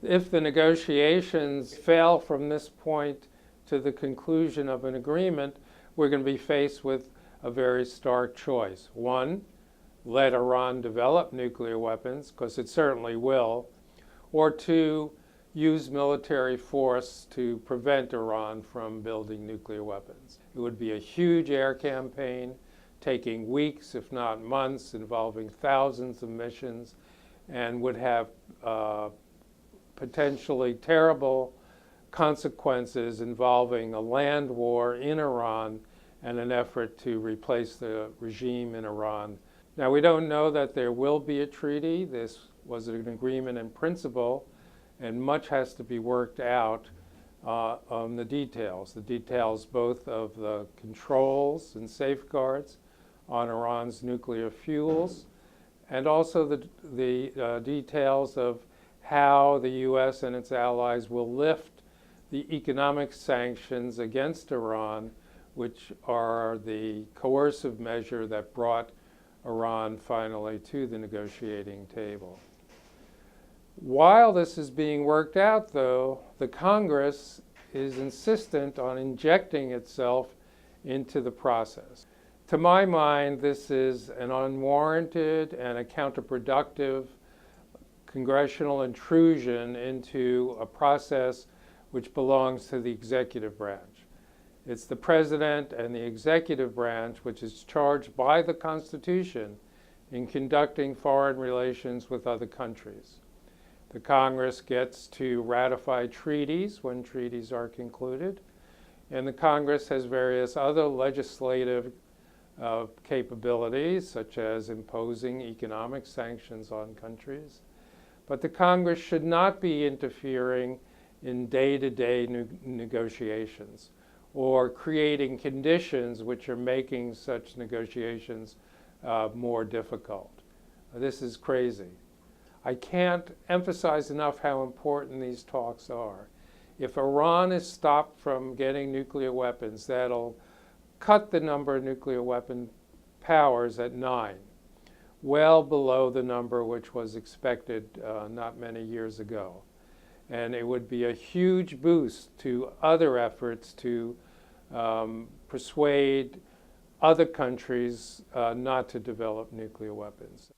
If the negotiations fail from this point to the conclusion of an agreement, we're going to be faced with a very stark choice. One, let Iran develop nuclear weapons, because it certainly will, or two, use military force to prevent Iran from building nuclear weapons. It would be a huge air campaign, taking weeks, if not months, involving thousands of missions, and would have potentially terrible consequences involving a land war in Iran and an effort to replace the regime in Iran. Now, we don't know that there will be a treaty. This was an agreement in principle, and much has to be worked out on the details both of the controls and safeguards on Iran's nuclear fuels, and also the details of how the U.S. and its allies will lift the economic sanctions against Iran, which are the coercive measure that brought Iran finally to the negotiating table. While this is being worked out, though, the Congress is insistent on injecting itself into the process. To my mind, this is an unwarranted and a counterproductive congressional intrusion into a process which belongs to the executive branch. It's the president and the executive branch which is charged by the Constitution in conducting foreign relations with other countries. The Congress gets to ratify treaties when treaties are concluded, and the Congress has various other legislative capabilities, such as imposing economic sanctions on countries. But the Congress should not be interfering in day-to-day negotiations or creating conditions which are making such negotiations more difficult. This is crazy. I can't emphasize enough how important these talks are. If Iran is stopped from getting nuclear weapons, that'll cut the number of nuclear weapon powers at 9, well below the number which was expected not many years ago. And it would be a huge boost to other efforts to persuade other countries not to develop nuclear weapons.